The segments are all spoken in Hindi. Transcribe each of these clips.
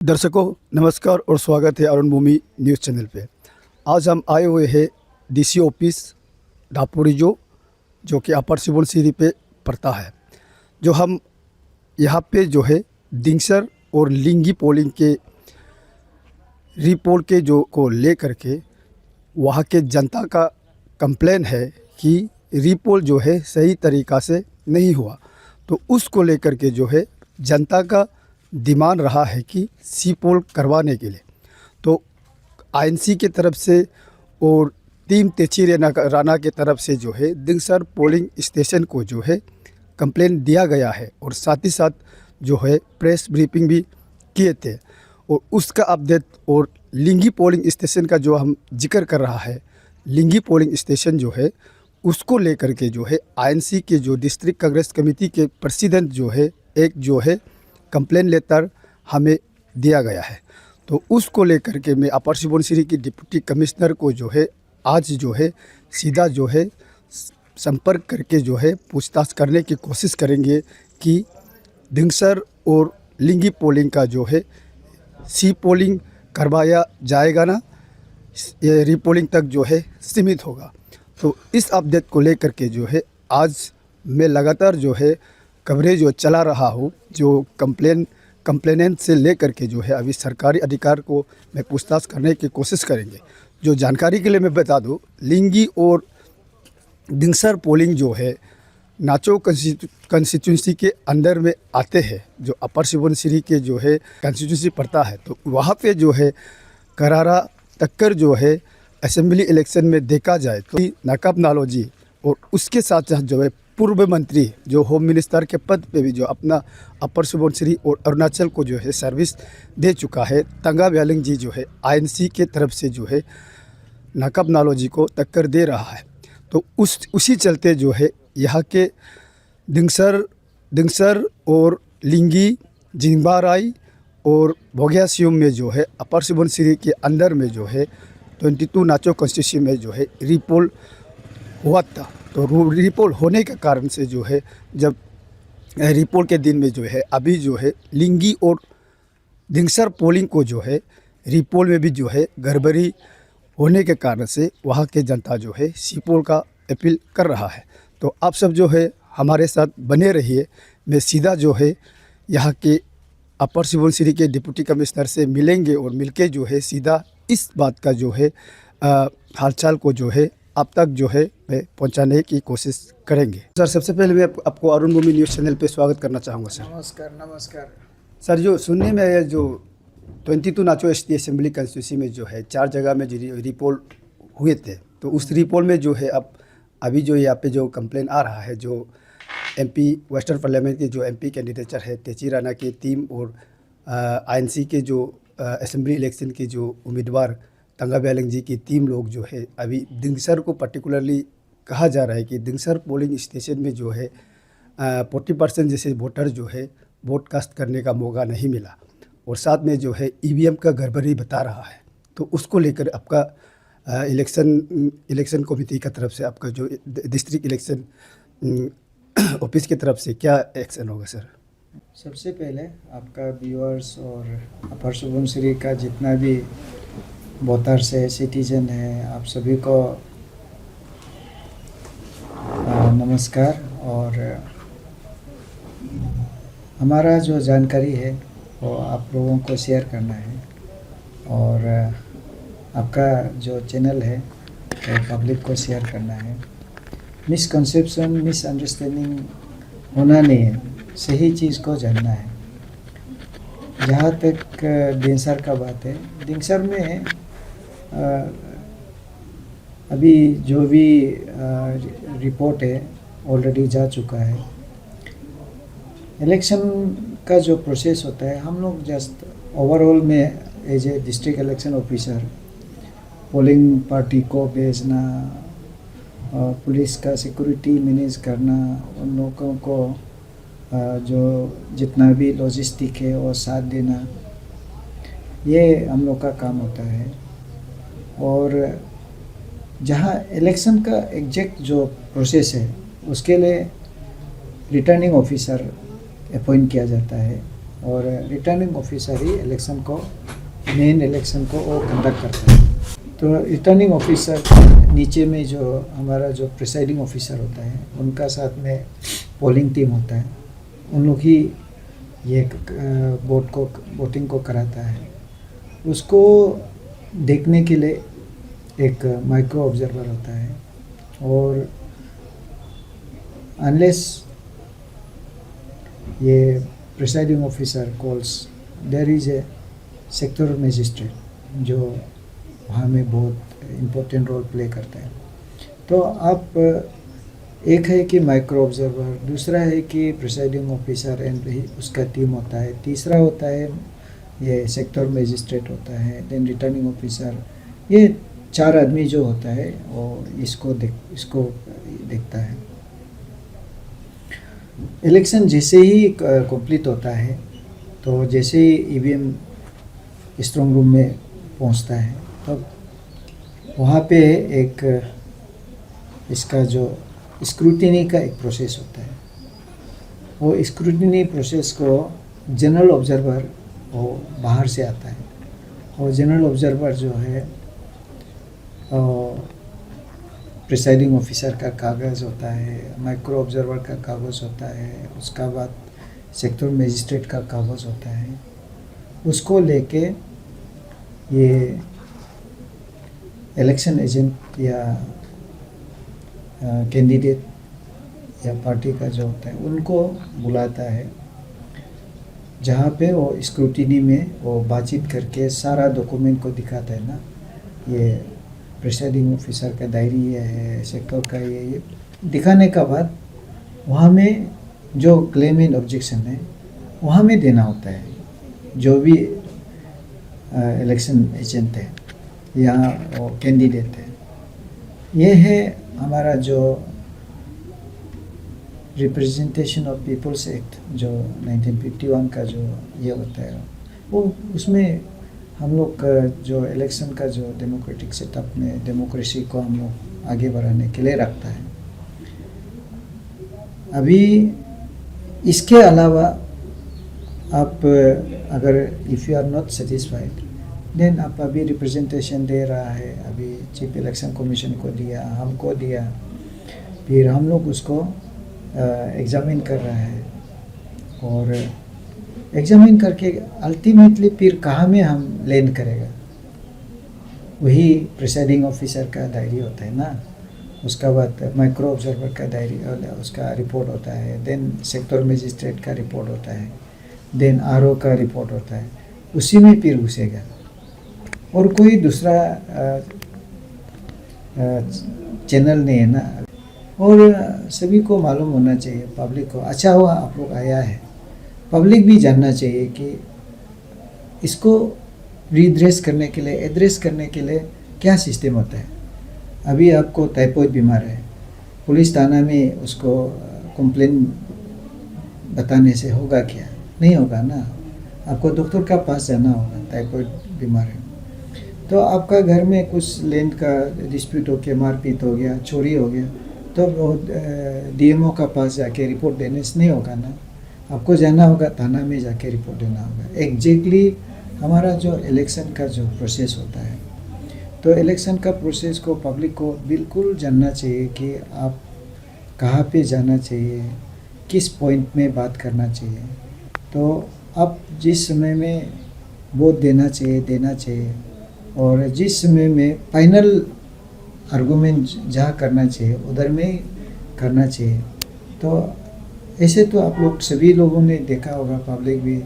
दर्शकों नमस्कार और स्वागत है अरुण भूमि न्यूज़ चैनल पे। आज हम आए हुए हैं डीसी ऑफिस दापोरिजो जो कि अपर सुबनसिरी पे पड़ता है। जो हम यहाँ पे जो है दिंगसर और लिंगी पोलिंग के रीपोल के जो को ले करके वहाँ के जनता का कंप्लेन है कि रीपोल जो है सही तरीक़ा से नहीं हुआ, तो उसको लेकर के जो है जनता का डिमांड रहा है कि सी पोल करवाने के लिए। तो आईएनसी की तरफ से और टीम तेची राणा के तरफ से जो है दिंगसर पोलिंग स्टेशन को जो है कंप्लेन दिया गया है और साथ ही साथ जो है प्रेस ब्रीफिंग भी किए थे। और उसका अपडेट और लिंगी पोलिंग स्टेशन का जो हम जिक्र कर रहा है, लिंगी पोलिंग स्टेशन जो है उसको लेकर के जो है आईएनसी के जो डिस्ट्रिक्ट कांग्रेस कमेटी के प्रेसिडेंट जो है एक जो है कंप्लेन लेटर हमें दिया गया है। तो उसको लेकर के मैं अपर सुबनसिरी की डिप्टी कमिश्नर को जो है आज जो है सीधा जो है संपर्क करके जो है पूछताछ करने की कोशिश करेंगे कि दिंगसर और लिंगी पोलिंग का जो है सी पोलिंग करवाया जाएगा ना, ये रीपोलिंग तक जो है सीमित होगा। तो इस अपडेट को लेकर के जो है आज मैं लगातार जो है कवरेज जो चला रहा हूँ, जो कंप्लेनेंट से लेकर के जो है अभी सरकारी अधिकार को मैं पूछताछ करने की कोशिश करेंगे। जो जानकारी के लिए मैं बता दूँ, लिंगी और दिंगसर पोलिंग जो है नाचो कंस्टिट्यूंसी के अंदर में आते हैं, जो अपर सुबनसिरी के जो है कंस्टिट्यूंसी पड़ता है। तो वहाँ पे जो है करारा टक्कर जो है असेंबली इलेक्शन में देखा जाए तो नकाब नालोजी और उसके साथ साथ जो है पूर्व मंत्री जो होम मिनिस्टर के पद पे भी जो अपना अपर सुबनसिरी और अरुणाचल को जो है सर्विस दे चुका है, तंगा ब्यालिंग जी जो है आईएनसी के तरफ से जो है नकाब नालोजी को टक्कर दे रहा है। तो उसी चलते जो है यहाँ के दिंगसर और लिंगी, जिंबाराई और भोगियासियुम में जो है अपर सुबनसिरी के अंदर में जो है 22 नाचो कॉन्स्टिट्यूंसी में जो है रीपोल हुआ था। तो रीपोल होने के कारण से जो है जब रीपोल के दिन में जो है अभी जो है लिंगी और दिंगसर पोलिंग को जो है रीपोल में भी जो है गड़बड़ी होने के कारण से वहाँ के जनता जो है सी पोल का अपील कर रहा है। तो आप सब जो है हमारे साथ बने रहिए। मैं सीधा जो है यहाँ के अपर सुबनसिरी के डिप्टी कमिश्नर से मिलेंगे और मिलके जो है सीधा इस बात का जो है हालचाल को जो है अब तक जो है मैं पहुंचाने की कोशिश करेंगे। सर सबसे पहले मैं आपको अरुण भूमि न्यूज़ चैनल पे स्वागत करना चाहूँगा सर। नमस्कार। सर जो सुनने में आया जो 22 नाचो एसटी असेंबली कंस्टिट्यूंसी में जो है 4 जगह में जो रीपोल हुए थे, तो उस रीपोल में जो है अब अभी जो यहाँ पे जो कंप्लेन आ रहा है, जो एमपी वेस्टर्न पार्लियामेंट के जो एमपी कैंडिडेटर है तेची राणा की टीम और आईएनसी के जो असेंबली इलेक्शन के जो उम्मीदवार तंगा ब्यालिंग जी की टीम लोग जो है अभी दिंगसर को पर्टिकुलरली कहा जा रहा है कि दिंगसर पोलिंग स्टेशन में जो है 40% जैसे वोटर जो है वोट कास्ट करने का मौका नहीं मिला और साथ में जो है ईवीएम का गड़बड़ी बता रहा है। तो उसको लेकर आपका इलेक्शन कमेटी की तरफ से आपका जो डिस्ट्रिक्ट इलेक्शन ऑफिस की तरफ से क्या एक्शन होगा सर? सबसे पहले आपका व्यूअर्स और अपर सुबनसिरी का जितना भी वोटर्स है, सिटीजन है, आप सभी को नमस्कार। और हमारा जो जानकारी है वो आप लोगों को शेयर करना है और आपका जो चैनल है वो पब्लिक को शेयर करना है। मिसकंसेप्शन, मिसअंडरस्टैंडिंग होना नहीं है, सही चीज़ को जानना है। जहाँ तक दिंगसर का बात है, दिंगसर में अभी जो भी रिपोर्ट है ऑलरेडी जा चुका है। इलेक्शन का जो प्रोसेस होता है, हम लोग जस्ट ओवरऑल में as a district election officer polling party को भेजना, पुलिस का सिक्योरिटी मैनेज करना, उन लोगों को जो जितना भी लॉजिस्टिक है वो साथ देना, ये हम लोग का काम होता है। और जहाँ इलेक्शन का एग्जैक्ट जो प्रोसेस है उसके लिए रिटर्निंग ऑफिसर अपॉइंट किया जाता है और रिटर्निंग ऑफिसर ही इलेक्शन को मेन इलेक्शन को वो कंडक्ट करता है। तो रिटर्निंग ऑफिसर नीचे में जो हमारा जो प्रिसाइडिंग ऑफिसर होता है उनका साथ में पोलिंग टीम होता है, उन लोग ही ये वोटिंग को कराता है। उसको देखने के लिए एक माइक्रो ऑब्जर्वर होता है और अनलेस ये presiding officer calls there is a sector magistrate जो वहाँ में बहुत इम्पोर्टेंट रोल प्ले करता है। तो आप एक है कि माइक्रो ऑब्जर्वर, दूसरा है कि प्रिसाइडिंग ऑफिसर एंड उसका टीम होता है, तीसरा होता है ये सेक्टर मजिस्ट्रेट होता है, देन रिटर्निंग ऑफिसर। ये 4 आदमी जो होता है वो इसको देखता है। इलेक्शन जैसे ही कंप्लीट होता है तो जैसे ही ईवीएम स्ट्रॉन्ग रूम में पहुंचता है तब वहाँ पे एक इसका जो स्क्रूटिनी का एक प्रोसेस होता है। वो स्क्रूटिनी प्रोसेस को जनरल ऑब्जर्वर वो बाहर से आता है और जनरल ऑब्जर्वर जो है प्रिसाइडिंग ऑफिसर का कागज़ होता है, माइक्रो ऑब्जर्वर का कागज़ होता है, उसका बाद सेक्टर मजिस्ट्रेट का कागज़ होता है। उसको लेके ये इलेक्शन एजेंट या कैंडिडेट या पार्टी का जो होता है उनको बुलाता है, जहाँ पे वो स्क्रूटिनी में वो बातचीत करके सारा डॉक्यूमेंट को दिखाता है ना, ये प्रिसाइडिंग ऑफिसर का डायरी ये है, सेक्टर का ये दिखाने का बाद वहाँ में जो क्लेम एंड ऑब्जेक्शन है वहाँ में देना होता है। जो भी इलेक्शन एजेंट है या वो कैंडिडेट है, ये है हमारा जो रिप्रेजेंटेशन ऑफ पीपल्स एक्ट जो 1951 का जो ये होता है वो उसमें हम लोग का जो इलेक्शन का जो डेमोक्रेटिक सेटअप में डेमोक्रेसी को हम लोग आगे बढ़ाने के लिए रखता है। अभी इसके अलावा आप अगर if you are not satisfied then आप अभी रिप्रेजेंटेशन दे रहा है, अभी चीफ इलेक्शन कमीशन को दिया, हमको दिया, फिर हम लोग उसको एग्जामिन कर रहा है और एग्जामिन करके अल्टीमेटली फिर कहाँ में हम लैंड करेगा वही प्रिसाइडिंग ऑफिसर का डायरी होता है ना, उसका बाद माइक्रो ऑब्जर्वर का डायरी उसका रिपोर्ट होता है, देन सेक्टर मजिस्ट्रेट का रिपोर्ट होता है, देन आरओ का रिपोर्ट होता है, उसी में फिर घुसेगा और कोई दूसरा चैनल नहीं है ना। और सभी को मालूम होना चाहिए, पब्लिक को, अच्छा हुआ आप लोग आया है, पब्लिक भी जानना चाहिए कि इसको रिड्रेस करने के लिए, एड्रेस करने के लिए क्या सिस्टम होता है। अभी आपको टाइफाइड बीमार है, पुलिस थाना में उसको कंप्लेन बताने से होगा क्या? नहीं होगा ना, आपको डॉक्टर का पास जाना होगा। टाइफाइड बीमार है तो आपका घर में कुछ लैंड का डिस्प्यूट हो गया, मारपीट हो गया, चोरी हो गया, तो डीएमओ का पास जाके रिपोर्ट देने से नहीं होगा ना, आपको जाना होगा थाना में जाके रिपोर्ट देना होगा। एग्जैक्टली हमारा जो इलेक्शन का जो प्रोसेस होता है, तो इलेक्शन का प्रोसेस को पब्लिक को बिल्कुल जानना चाहिए कि आप कहाँ पे जाना चाहिए, किस पॉइंट में बात करना चाहिए। तो आप जिस समय में वोट देना चाहिए और जिस समय में फाइनल आर्गूमेंट जहाँ करना चाहिए उधर में करना चाहिए। तो ऐसे तो आप लोग सभी लोगों ने देखा होगा, पब्लिक भी,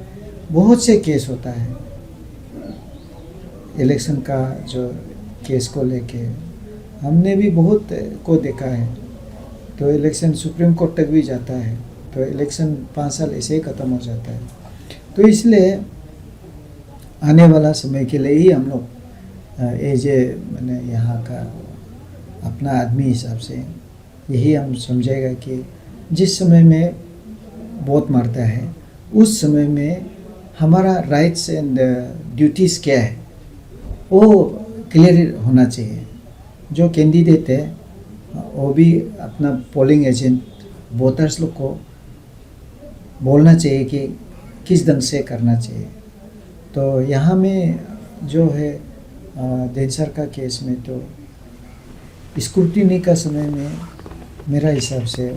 बहुत से केस होता है इलेक्शन का जो केस को लेके, हमने भी बहुत को देखा है। तो इलेक्शन सुप्रीम कोर्ट तक भी जाता है, तो इलेक्शन 5 साल ऐसे ही ख़त्म हो जाता है। तो इसलिए आने वाला समय के लिए ही हम लोग एज ए मैंने यहाँ का अपना आदमी हिसाब से यही हम समझेगा कि जिस समय में वोट मारता है उस समय में हमारा राइट्स एंड ड्यूटीज़ क्या है वो क्लियर होना चाहिए। जो कैंडिडेट है वो भी अपना पोलिंग एजेंट वोटर्स लोग को बोलना चाहिए कि किस ढंग से करना चाहिए। तो यहाँ में जो है डेंसर का केस में तो स्क्रूटिनी का समय में मेरा हिसाब से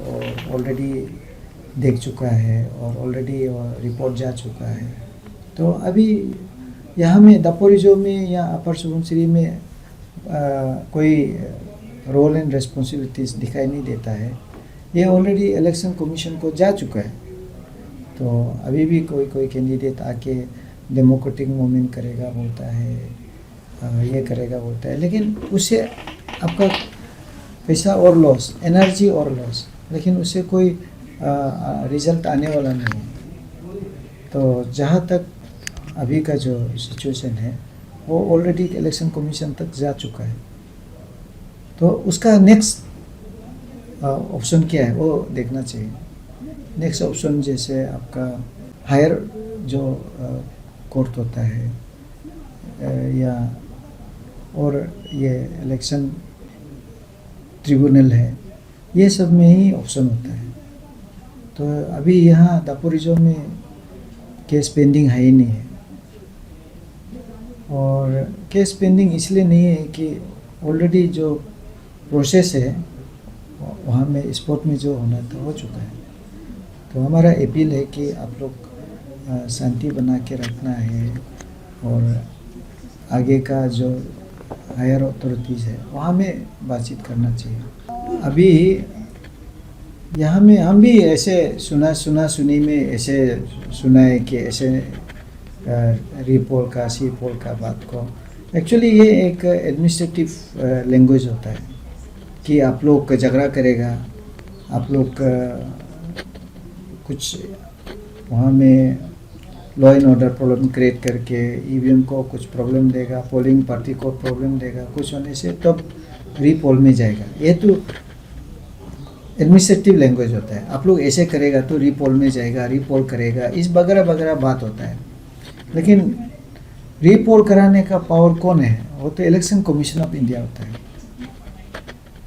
ऑलरेडी देख चुका है और ऑलरेडी रिपोर्ट जा चुका है। तो अभी यहाँ में दापोरिजो में या अपर सुबनसिरी में कोई रोल एंड रिस्पॉन्सिबिलिटीज दिखाई नहीं देता है। ये ऑलरेडी इलेक्शन कमीशन को जा चुका है। तो अभी भी कोई कैंडिडेट आके डेमोक्रेटिक मूवमेंट करेगा बोलता है, ये करेगा बोलता है, लेकिन उससे आपका पैसा और लॉस, एनर्जी और लॉस, लेकिन उससे कोई रिजल्ट आने वाला नहीं है। तो जहाँ तक अभी का जो सिचुएशन है वो ऑलरेडी इलेक्शन कमीशन तक जा चुका है। तो उसका नेक्स्ट ऑप्शन क्या है वो देखना चाहिए। नेक्स्ट ऑप्शन जैसे आपका हायर जो कोर्ट होता है या और ये इलेक्शन ट्रिब्यूनल है, ये सब में ही ऑप्शन होता है। तो अभी यहाँ दापोरिजो में केस पेंडिंग है ही नहीं है। और केस पेंडिंग इसलिए नहीं है कि ऑलरेडी जो प्रोसेस है वहाँ में स्पोर्ट में जो होना था हो चुका है। तो हमारा अपील है कि आप लोग शांति बना के रखना है और आगे का जो हायर अथॉरिटीज़ है वहाँ में बातचीत करना चाहिए। अभी यहाँ में हम भी ऐसे सुनी में ऐसे सुना है कि ऐसे रीपोल का सी पोल का बात को, एक्चुअली ये एक एडमिनिस्ट्रेटिव लैंग्वेज होता है कि आप लोग झगड़ा करेगा, आप लोग कुछ वहाँ में law and order problem create करके ईवीएम को कुछ प्रॉब्लम देगा, पोलिंग पार्टी को प्रॉब्लम देगा, कुछ होने से तब रीपोल में जाएगा। ये तो एडमिनिस्ट्रेटिव लैंग्वेज होता है। आप लोग ऐसे करेगा तो रीपोल में जाएगा, रीपोल करेगा, इस वगैरह बात होता है। लेकिन रीपोल कराने का पावर कौन है? वो तो इलेक्शन कमीशन ऑफ इंडिया होता है।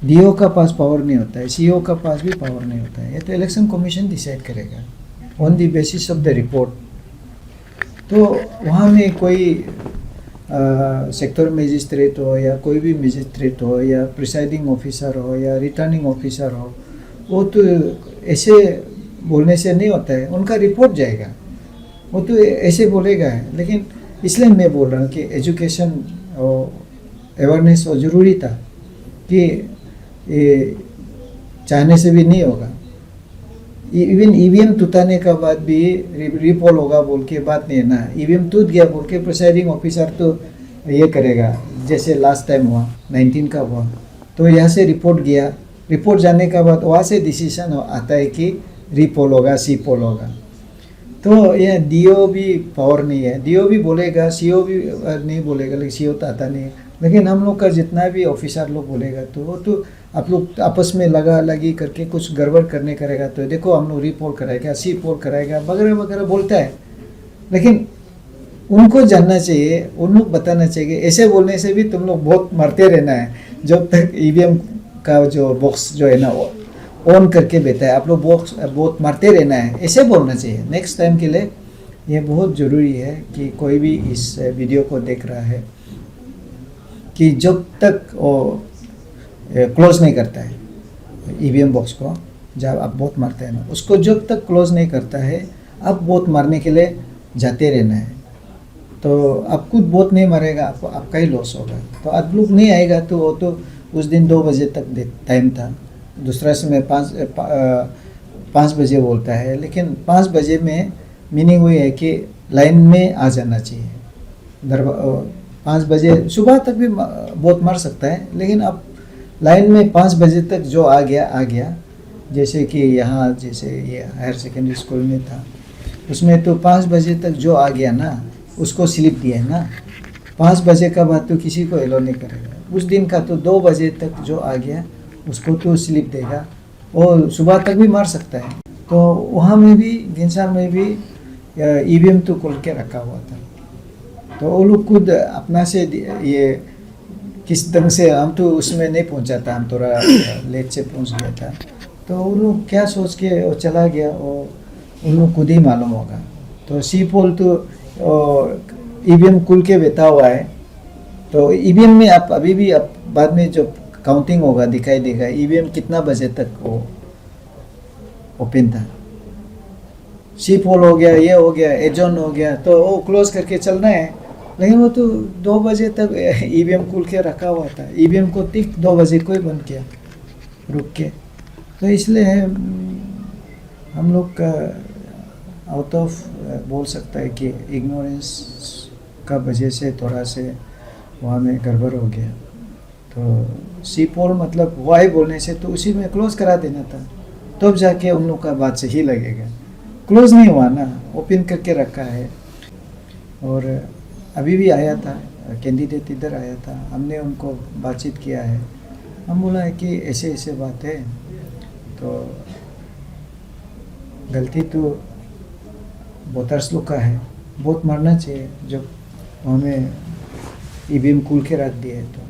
डीओ का पास पावर नहीं होता है, सीओ का पास भी पावर नहीं होता है। ये तो इलेक्शन कमीशन डिसाइड करेगा on the basis of the report. तो वहाँ में कोई सेक्टर मजिस्ट्रेट हो या कोई भी मजिस्ट्रेट हो या प्रिसाइडिंग ऑफिसर हो या रिटर्निंग ऑफिसर हो, वो तो ऐसे बोलने से नहीं होता है, उनका रिपोर्ट जाएगा, वो तो ऐसे बोलेगा है। लेकिन इसलिए मैं बोल रहा हूँ कि एजुकेशन और अवेयरनेस और ज़रूरी था कि ये चाहने से भी नहीं होगा। इवन ईवीएम टूटाने का बाद भी रिपोल होगा बोल के बात नहीं है ना। ईवीएम टूट गया बोल के प्रिसाइडिंग ऑफिसर तो ये करेगा, जैसे लास्ट टाइम हुआ 19 का हुआ, तो यहाँ से रिपोर्ट गया, रिपोर्ट जाने का बाद वहाँ से डिसीजन आता है कि रिपोल होगा सी पोल होगा। तो यह डीओ भी पावर नहीं है, डीओ भी बोलेगा, सीओ भी नहीं बोलेगा, लेकिन सीओ तो आता नहीं है। लेकिन हम लोग का जितना भी ऑफिसर लोग बोलेगा तो वो तो आप लोग आपस में लगा लगी करके कुछ गड़बड़ करने करेगा तो देखो हम लोग रिपोल कराएगा, सी पोल कराएगा वगैरह बोलता है। लेकिन उनको जानना चाहिए, उन लोग बताना चाहिए ऐसे बोलने से भी तुम लोग बहुत मरते रहना है जब तक ईवीएम का जो बॉक्स जो है ना ऑन करके बैठा है, आप लोग बॉक्स बहुत मरते रहना है, ऐसे बोलना चाहिए। नेक्स्ट टाइम के लिए ये बहुत ज़रूरी है कि कोई भी इस वीडियो को देख रहा है कि जब तक वो क्लोज नहीं करता है ईवीएम बॉक्स को, जब आप बहुत मारते हैं ना, उसको जब तक क्लोज नहीं करता है आप बहुत मारने के लिए जाते रहना है। तो आप खुद बहुत नहीं मरेगा, आपका ही लॉस होगा। तो आप लोग नहीं आएगा तो वो तो उस दिन 2 बजे तक टाइम था, दूसरा समय 5 बजे बोलता है, लेकिन 5 बजे में मीनिंग वही है कि लाइन में आ जाना चाहिए। 5 बजे सुबह तक भी बहुत मर सकता है, लेकिन अब लाइन में 5 बजे तक जो आ गया। जैसे कि यहाँ जैसे ये हायर सेकेंडरी स्कूल में था, उसमें तो 5 बजे तक जो आ गया ना उसको स्लिप दिया है ना। 5 बजे का बाद तो किसी को एलो नहीं करेगा। उस दिन का तो 2 बजे तक जो आ गया उसको तो स्लिप देगा, और सुबह तक भी मार सकता है। तो वहाँ में भी घिंसार में भी ईवीएम तो खोल के रखा हुआ था। तो वो लोग खुद अपना से ये किस ढंग से, हम तो उसमें नहीं पहुंचा था, हम थोड़ा लेट से पहुंच गया था। तो वो लोग क्या सोच के वो चला गया, और उन लोग खुद ही मालूम होगा। तो सी पोल तो ईवीएम खुल के बैठा हुआ है, तो ईवीएम में आप अभी भी आप बाद में जब काउंटिंग होगा दिखाई देगा ईवीएम कितना बजे तक वो ओपन था। सी पोल हो गया, ये हो गया, एजोन हो गया, तो वो क्लोज करके चलना है, लेकिन वो तो 2 बजे तक ईवीएम खुल के रखा हुआ था। ईवीएम को ठीक 2 बजे को ही बंद किया रुक के। तो इसलिए हम लोग का आउट ऑफ बोल सकता है कि इग्नोरेंस का वजह से थोड़ा से वहाँ में गड़बड़ हो गया। तो सी पोल मतलब वाई बोलने से तो उसी में क्लोज करा देना था, तब जाके उन लोग का बात सही लगेगा। क्लोज नहीं हुआ ना, ओपन करके रखा है। और अभी भी आया था कैंडिडेट, इधर आया था, हमने उनको बातचीत किया है। हम बोला है कि ऐसे ऐसे बात है, तो गलती तो वोटर्स लोग का है, वोट मारना चाहिए। जब हमें ईवीएम खुल के रख दिए तो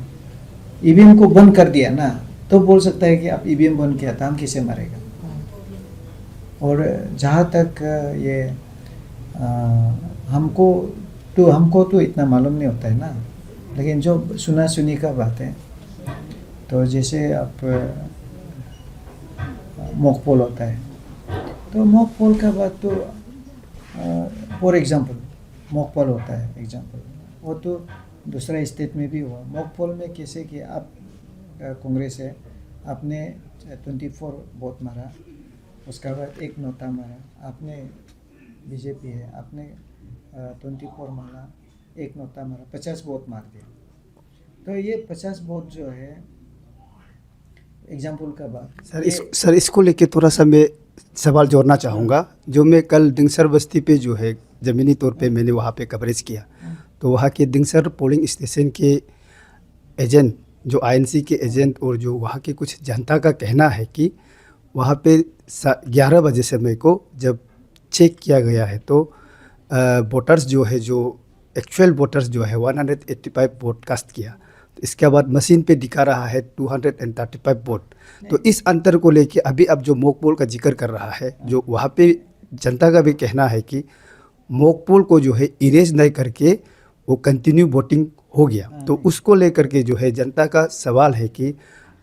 ईवीएम को बंद कर दिया ना, तो बोल सकता है कि आप ईवीएम बंद किया था, हम किसे मारेगा। और जहाँ तक ये हमको तो इतना मालूम नहीं होता है ना, लेकिन जो सुना सुनी का बात है, तो जैसे आप मॉक पोल होता है, तो मॉक पोल का बात तो फॉर एग्जांपल मॉक पोल होता है एग्जांपल, वो तो दूसरा स्टेट में भी हुआ। मॉक पोल में कैसे कि आप कांग्रेस है, आपने 24 वोट मारा, उसका बाद एक नोटा मारा, आपने बीजेपी है, आपने 24 मारा, एक नोटा मारा, 50 वोट मार दिया। तो ये 50 वोट जो है एग्जाम्पल का बात सर इसको लेके थोड़ा सा मैं सवाल जोड़ना चाहूँगा। जो मैं कल दिंगसर बस्ती पे जो है ज़मीनी तौर पे मैंने वहाँ पे कवरेज किया, तो वहाँ के दिंगसर पोलिंग स्टेशन के एजेंट, जो आईएनसी के एजेंट और जो वहाँ के कुछ जनता का कहना है कि वहाँ पे 11 बजे समय को जब चेक किया गया है, तो वोटर्स जो है, जो एक्चुअल वोटर्स जो है 185 वोट कास्ट किया, तो इसके बाद मशीन पे दिखा रहा है 235 वोट। तो इस अंतर को लेके अभी अब जो मॉक पोल का जिक्र कर रहा है, जो वहाँ पे जनता का भी कहना है कि मॉक पोल को जो है इरेज नहीं करके वो कंटिन्यू वोटिंग हो गया। तो उसको लेकर के जो है जनता का सवाल है कि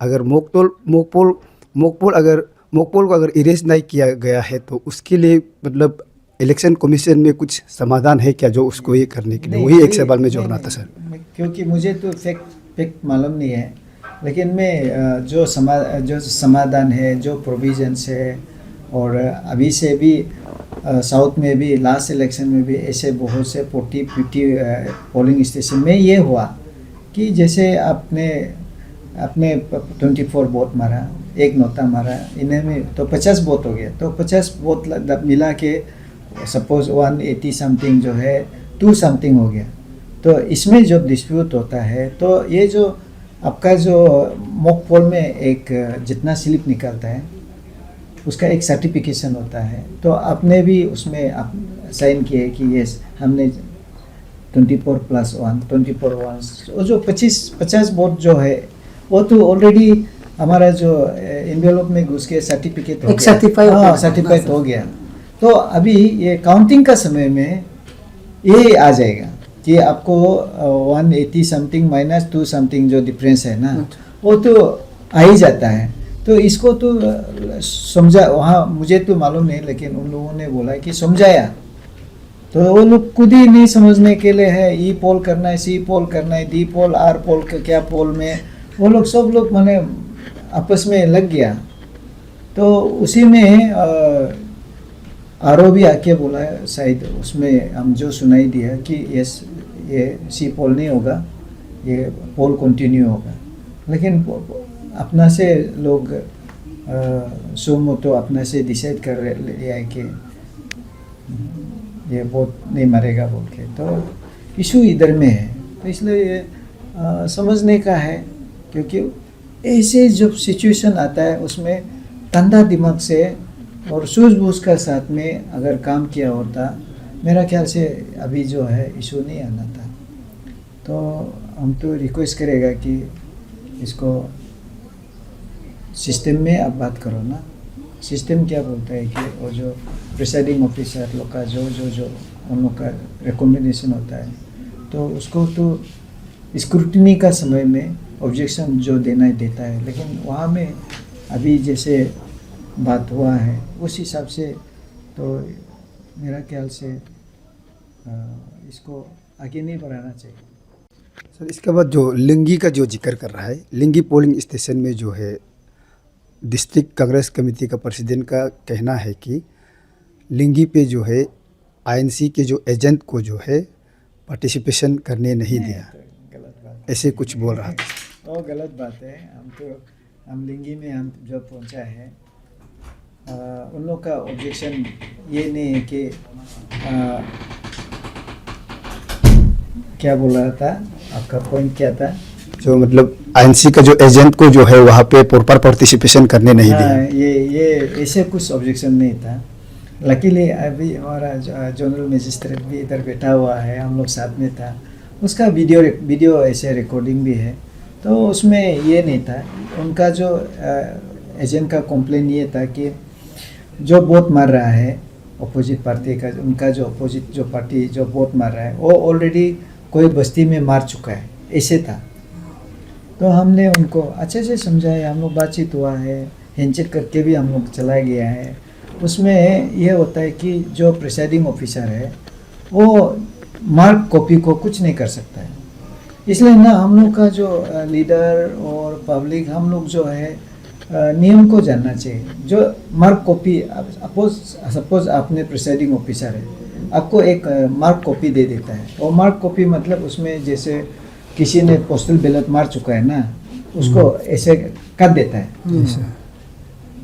अगर मॉक पोल को अगर इरेज नहीं किया गया है, तो उसके लिए मतलब इलेक्शन कमीशन में कुछ समाधान है क्या जो उसको ये करने के लिए? वही एक सवाल में जोड़ना था सर। क्योंकि मुझे तो फैक्ट मालूम नहीं है, लेकिन मैं जो समाधान है, जो प्रोविजंस है, और अभी से भी साउथ में भी लास्ट इलेक्शन में भी ऐसे बहुत से 40-50 पोलिंग स्टेशन में ये हुआ कि जैसे आपने 24 वोट मारा, एक नोटा मारा, इन्हें में तो 50 वोट हो गया। तो 50 वोट मिला के सपोज 180 समथिंग जो है 2 समथिंग हो गया। तो इसमें जब डिस्प्यूट होता है, तो ये जो आपका जो मॉक पोल में एक जितना स्लिप निकलता है उसका एक सर्टिफिकेशन होता है, तो आपने भी उसमें आप साइन किए कि यस हमने 24+1 24 और जो 50 वोट जो है वो तो ऑलरेडी हमारा जो एनवेलप में घुस के सर्टिफिकेट सर्टिफाइड हो गया। तो अभी ये काउंटिंग का समय में ये आ जाएगा कि आपको 180 समथिंग माइनस 2 समथिंग जो डिफरेंस है ना, वो तो आ ही जाता है। तो इसको तो समझा, वहाँ मुझे तो मालूम नहीं, लेकिन उन लोगों ने बोला कि समझाया, तो वो लोग खुद ही नहीं समझने के लिए है। ई पोल करना है, सी पोल करना है, डी पोल, आर पोल का क्या पोल में वो लोग सब लोग मैंने आपस में लग गया। तो उसी में आरओ भी आके बोला शायद, उसमें हम जो सुनाई दिया कि यस ये सी पोल नहीं होगा, ये पोल कंटिन्यू होगा। लेकिन अपना से लोग सुमो तो अपने से डिसाइड कर लिया है कि ये वोट नहीं मरेगा बोल के। तो इशू इधर में है, तो इसलिए ये समझने का है, क्योंकि ऐसे जब सिचुएशन आता है उसमें ठंडा दिमाग से और सूझबूझ का साथ में अगर काम किया होता, मेरा ख्याल से अभी जो है इशू नहीं आना था। तो हम तो रिक्वेस्ट करेगा कि इसको सिस्टम में आप बात करो ना। सिस्टम क्या बोलता है कि वो जो प्रिसाइडिंग ऑफिसर लोग का जो उन लोग का रिकमेंडेशन होता है, तो उसको तो स्क्रूटनी का समय में ऑब्जेक्शन जो देना है देता है। लेकिन वहाँ में अभी जैसे बात हुआ है उस हिसाब से तो मेरा ख्याल से इसको आगे नहीं बढ़ाना चाहिए। सर इसके बाद जो लिंगी का जो जिक्र कर रहा है, लिंगी पोलिंग स्टेशन में जो है डिस्ट्रिक्ट कांग्रेस कमेटी का प्रेसिडेंट का कहना है कि लिंगी पे जो है आईएनसी के जो एजेंट को जो है पार्टिसिपेशन करने नहीं दिया, तो गलत बात ऐसे कुछ बोल रहा था। वो गलत बात है। हम लिंगी में हम जब पहुंचा है उन लोग का ऑब्जेक्शन ये नहीं है कि क्या बोल रहा था, आपका पॉइंट क्या था? जो मतलब आईएनसी का जो एजेंट को जो है वहाँ पे प्रॉपर पार्टिसिपेशन करने नहीं दिया। ये ऐसे कुछ ऑब्जेक्शन नहीं था। लकीली अभी हमारा जनरल मजिस्ट्रेट भी इधर बैठा हुआ है, हम लोग साथ में था, उसका वीडियो ऐसे रिकॉर्डिंग भी है, तो उसमें ये नहीं था। उनका जो एजेंट का कंप्लेन ये था कि जो वोट मार रहा है अपोजिट पार्टी का, उनका जो अपोजिट जो पार्टी जो वोट मार रहा है वो ऑलरेडी कोई बस्ती में मार चुका है, ऐसे था। तो हमने उनको अच्छे से समझाया, हम लोग बातचीत हुआ है, हैंडशेक करके भी हम लोग चला गया है। उसमें यह होता है कि जो प्रिसाइडिंग ऑफिसर है वो मार्क कॉपी को कुछ नहीं कर सकता है। इसलिए ना हम लोग का जो लीडर और पब्लिक, हम लोग जो है नियम को जानना चाहिए। जो मार्क कॉपी, सपोज आपने प्रिसाइडिंग ऑफिसर है, आपको एक मार्क कॉपी दे देता है, और मार्क कॉपी मतलब उसमें जैसे किसी ने पोस्टल बैलेट मार चुका है ना, उसको ऐसे काट देता है,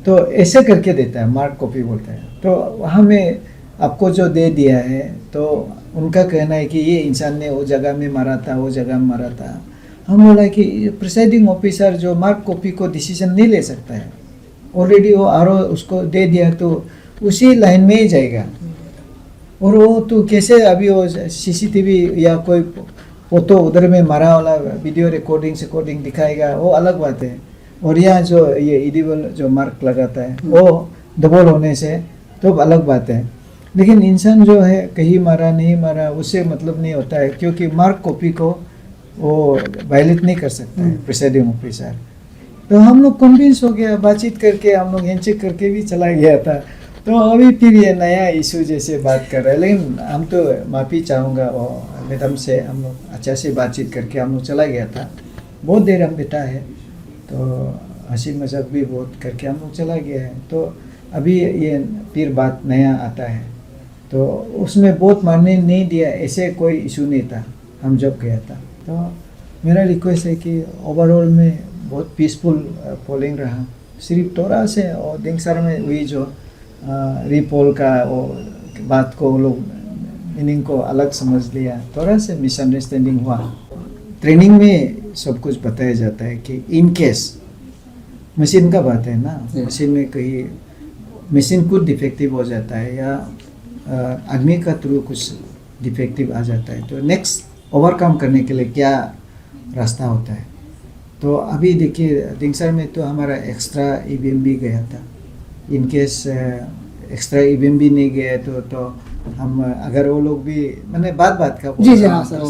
तो ऐसे करके देता है, मार्क कॉपी बोलता है। तो हमें आपको जो दे दिया है, तो उनका कहना है कि ये इंसान ने वो जगह में मारा था, वो जगह में मारा था। हम बोला कि प्रिसाइडिंग ऑफिसर जो मार्क कॉपी को डिसीजन नहीं ले सकता है, ऑलरेडी वो आरओ उसको दे दिया तो उसी लाइन में ही जाएगा। और वो तो कैसे अभी वो सीसीटीवी या कोई फोटो उधर में मारा वाला वीडियो रिकॉर्डिंग दिखाएगा, वो अलग बात है। और यहाँ जो ये इडिबल जो मार्क लगाता है वो डबल होने से तो अलग बात है। लेकिन इंसान जो है कहीं मारा नहीं मारा उससे मतलब नहीं होता है, क्योंकि मार्क कॉपी को वो वायलेट नहीं कर सकता है प्रिसाइडिंग ऑफिसर। तो हम लोग कन्विंस हो गया, बातचीत करके हम लोग हैंडशेक करके भी चला गया था। तो अभी फिर ये नया इशू जैसे बात कर रहे हैं, लेकिन हम तो माफ़ी चाहूँगा और मैडम से हम लोग अच्छा से बातचीत करके हम लोग चला गया था। बहुत देर हम बैठा है, तो हंसी मजाक भी बहुत करके हम लोग चला गया है। तो अभी ये फिर बात नया आता है, तो उसमें बहुत मानने नहीं दिया, ऐसे कोई इशू नहीं था हम जब गया था। तो मेरा रिक्वेस्ट है कि ओवरऑल में बहुत पीसफुल पोलिंग रहा। सिर्फ थोड़ा से और दिंगसर में हुई जो रीपोल का वो बात को वो लोग मीनिंग को अलग समझ लिया, थोड़ा से मिसअंडरस्टैंडिंग हुआ। ट्रेनिंग में सब कुछ बताया जाता है कि इन केस मशीन का बात है ना, मशीन में कहीं मशीन कुछ डिफेक्टिव हो जाता है या आदमी का थ्रू कुछ डिफेक्टिव आ जाता है, तो नेक्स्ट ओवरकम करने के लिए क्या रास्ता होता है। तो अभी देखिए दिंगसर में तो हमारा एक्स्ट्रा ईवीएम भी गया था। इन केस एक्स्ट्रा ईवीएम भी नहीं गया तो हम अगर वो लोग भी मैंने बात का जी हाँ सर,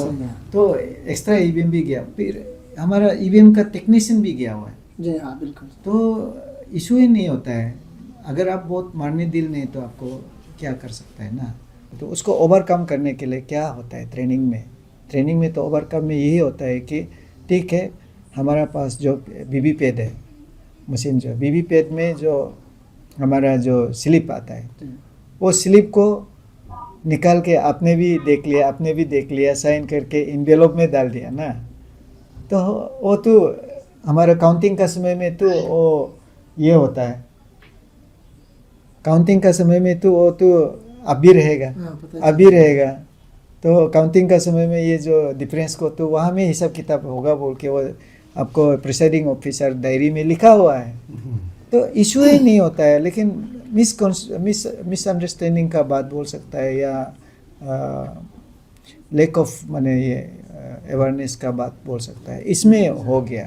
तो एक्स्ट्रा ईवीएम भी गया, फिर हमारा ईवीएम का टेक्नीशियन भी गया हुआ है। जी हाँ बिल्कुल। तो इशू ही नहीं होता है। अगर आप बहुत मारने दिल नहीं तो आपको क्या कर सकता है ना। तो उसको ओवरकम करने के लिए क्या होता है ट्रेनिंग में तो ओवरकम में यही होता है कि ठीक है, हमारा पास जो बीबी पैड है, मशीन जो बीबी पैड में जो हमारा जो स्लिप आता है, वो स्लिप को निकाल के आपने भी देख लिया, साइन करके इन्वेलप में डाल दिया ना, तो वो तो हमारा काउंटिंग का समय में तो वो ये होता है, काउंटिंग का समय में तो वो तो अभी रहेगा। तो काउंटिंग का समय में ये जो डिफरेंस को तो वहाँ में हिसाब किताब होगा बोल के वो आपको प्रिसाइडिंग ऑफिसर डायरी में लिखा हुआ है। तो इशू ही नहीं होता है, लेकिन मिसअंडरस्टैंडिंग का बात बोल सकता है या लैक ऑफ माने ये अवेयरनेस का बात बोल सकता है, इसमें हो गया।